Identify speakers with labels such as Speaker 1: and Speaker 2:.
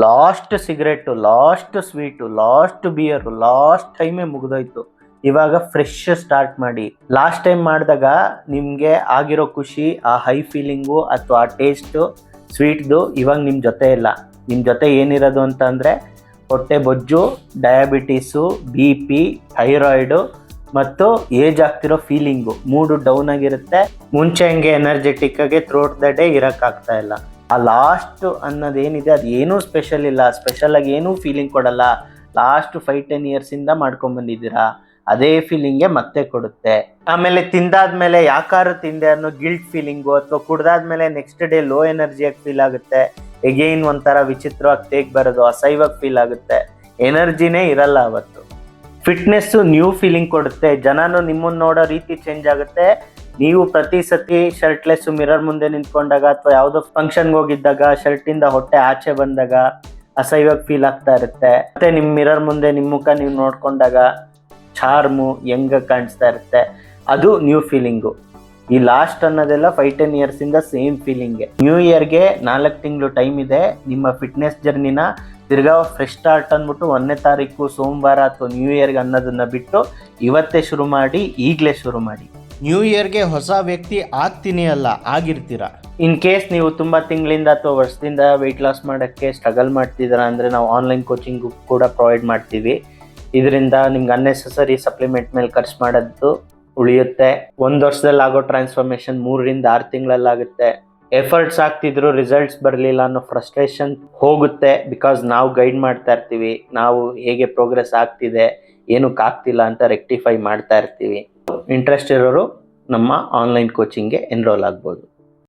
Speaker 1: Last cigarette, last sweet, last beer, last ಟೈಮೇ ಮುಗಿದೋಯ್ತು. ಇವಾಗ ಫ್ರೆಶ್ ಸ್ಟಾರ್ಟ್ ಮಾಡಿ. ಲಾಸ್ಟ್ ಟೈಮ್ ಮಾಡಿದಾಗ ನಿಮಗೆ ಆಗಿರೋ ಖುಷಿ, ಆ ಹೈ ಫೀಲಿಂಗು ಅಥವಾ ಆ ಟೇಸ್ಟು ಸ್ವೀಟ್ದು ಇವಾಗ ನಿಮ್ಮ ಜೊತೆ ಇಲ್ಲ. ನಿಮ್ಮ ಜೊತೆ ಏನಿರೋದು ಅಂತಂದರೆ ಹೊಟ್ಟೆ ಬೊಜ್ಜು, ಡಯಾಬಿಟೀಸು, ಬಿ ಪಿ, ಥೈರಾಯ್ಡು ಮತ್ತು ಏಜ್ ಆಗ್ತಿರೋ ಫೀಲಿಂಗು. ಮೂಡು ಡೌನ್ ಆಗಿರುತ್ತೆ. ಮುಂಚೆ ಹಂಗೆ ಎನರ್ಜೆಟಿಕ್ ಆಗಿ ಥ್ರೂಟ್ ದ ಡೇ ಇರೋಕ್ಕಾಗ್ತಾ ಇಲ್ಲ. ಆ ಲಾಸ್ಟ್ ಅನ್ನೋದೇನಿದೆ ಅದು ಏನೂ ಸ್ಪೆಷಲ್ ಇಲ್ಲ, ಸ್ಪೆಷಲಾಗಿ ಏನೂ ಫೀಲಿಂಗ್ ಕೊಡಲ್ಲ. ಲಾಸ್ಟ್ 5-10 ಇಯರ್ಸಿಂದ ಮಾಡ್ಕೊಂಬಂದಿದ್ದೀರಾ, ಅದೇ ಫೀಲಿಂಗೇ ಮತ್ತೆ ಕೊಡುತ್ತೆ. ಆಮೇಲೆ ತಿಂದಾದ್ಮೇಲೆ ಯಾಕಾರು ತಿಂದೆ ಅನ್ನೋ ಗಿಲ್ಟ್ ಫೀಲಿಂಗು, ಅಥವಾ ಕುಡ್ದಾದ್ಮೇಲೆ ನೆಕ್ಸ್ಟ್ ಡೇ ಲೋ ಎನರ್ಜಿಯಾಗಿ ಫೀಲ್ ಆಗುತ್ತೆ. ಎಗೈನ್ ಒಂಥರ ವಿಚಿತ್ರವಾಗಿ ತೇಗ್ ಬರೋದು, ಅಸಹ್ಯವಾಗಿ ಫೀಲ್ ಆಗುತ್ತೆ, ಎನರ್ಜಿನೇ ಇರಲ್ಲ ಅವತ್ತು. ಫಿಟ್ನೆಸ್ಸು ನ್ಯೂ ಫೀಲಿಂಗ್ ಕೊಡುತ್ತೆ. ಜನನು ನಿಮ್ಮನ್ನು ನೋಡೋ ರೀತಿ ಚೇಂಜ್ ಆಗುತ್ತೆ. ನೀವು ಪ್ರತಿ ಸತಿ ಶರ್ಟ್ಲೆಸ್ಸು ಮಿರರ್ ಮುಂದೆ ನಿಂತ್ಕೊಂಡಾಗ ಅಥವಾ ಯಾವುದೋ ಫಂಕ್ಷನ್ಗೆ ಹೋಗಿದ್ದಾಗ ಶರ್ಟಿಂದ ಹೊಟ್ಟೆ ಆಚೆ ಬಂದಾಗ ಅಸಹ್ಯವಾಗಿ ಫೀಲ್ ಆಗ್ತಾ ಇರುತ್ತೆ. ಮತ್ತು ನಿಮ್ಮ ಮಿರರ್ ಮುಂದೆ ನಿಮ್ಮ ಮುಖ ನೀವು ನೋಡ್ಕೊಂಡಾಗ ಚಾರ್ಮು ಯಂಗಾಗಿ ಕಾಣಿಸ್ತಾ ಇರುತ್ತೆ. ಅದು ನ್ಯೂ ಫೀಲಿಂಗು. ಈ ಲಾಸ್ಟ್ ಅನ್ನೋದೆಲ್ಲ 5-10 ಇಯರ್ಸಿಂದ ಸೇಮ್ ಫೀಲಿಂಗ್ಗೆ. ನ್ಯೂ ಇಯರ್ಗೆ 4 ತಿಂಗಳು ಟೈಮ್ ಇದೆ. ನಿಮ್ಮ ಫಿಟ್ನೆಸ್ ಜರ್ನಿನ ತಿರ್ಗಾ ಫ್ರೆಶ್ ಸ್ಟಾರ್ಟ್ ಅಂದ್ಬಿಟ್ಟು 1ನೇ ತಾರೀಕು ಸೋಮವಾರ ಅಥವಾ ನ್ಯೂ ಇಯರ್ಗೆ ಅನ್ನೋದನ್ನ ಬಿಟ್ಟು ಇವತ್ತೇ ಶುರು ಮಾಡಿ, ಈಗಲೇ ಶುರು ಮಾಡಿ. ನ್ಯೂ ಇಯರ್ಗೆ ಹೊಸ ವ್ಯಕ್ತಿ ಆಗ್ತೀನಿ ಅಲ್ಲ, ಆಗಿರ್ತೀರ. ಇನ್ ಕೇಸ್ ನೀವು ತುಂಬ ತಿಂಗಳಿಂದ ಅಥವಾ ವರ್ಷದಿಂದ ವೆಯ್ಟ್ ಲಾಸ್ ಮಾಡೋಕ್ಕೆ ಸ್ಟ್ರಗಲ್ ಮಾಡ್ತಿದ್ದೀರಾ ಅಂದರೆ ನಾವು ಆನ್ಲೈನ್ ಕೋಚಿಂಗು ಕೂಡ ಪ್ರೊವೈಡ್ ಮಾಡ್ತೀವಿ. ಇದರಿಂದ ನಿಮ್ಗೆ ಅನ್ನೆಸೆಸರಿ ಸಪ್ಲಿಮೆಂಟ್ ಮೇಲೆ ಖರ್ಚು ಮಾಡೋದು ಉಳಿಯುತ್ತೆ. 1 ವರ್ಷದಲ್ಲಿ ಆಗೋ ಟ್ರಾನ್ಸ್ಫಾರ್ಮೇಷನ್ 3ರಿಂದ 6 ತಿಂಗಳಲ್ಲಾಗುತ್ತೆ. ಎಫರ್ಟ್ಸ್ ಆಗ್ತಿದ್ರು ರಿಸಲ್ಟ್ಸ್ ಬರಲಿಲ್ಲ ಅನ್ನೋ ಫ್ರಸ್ಟ್ರೇಷನ್ ಹೋಗುತ್ತೆ. ಬಿಕಾಸ್ ನಾವು ಗೈಡ್ ಮಾಡ್ತಾ ಇರ್ತೀವಿ, ನಾವು ಹೇಗೆ ಪ್ರೋಗ್ರೆಸ್ ಆಗ್ತಿದೆ, ಏನಕ್ಕೆ ಆಗ್ತಿಲ್ಲ ಅಂತ ರೆಕ್ಟಿಫೈ ಮಾಡ್ತಾ ಇರ್ತೀವಿ. ಇಂಟ್ರೆಸ್ಟ್ ಇರೋರು ನಮ್ಮ ಆನ್ಲೈನ್ ಕೋಚಿಂಗ್ಗೆ ಎನ್ರೋಲ್ ಆಗ್ಬೋದು.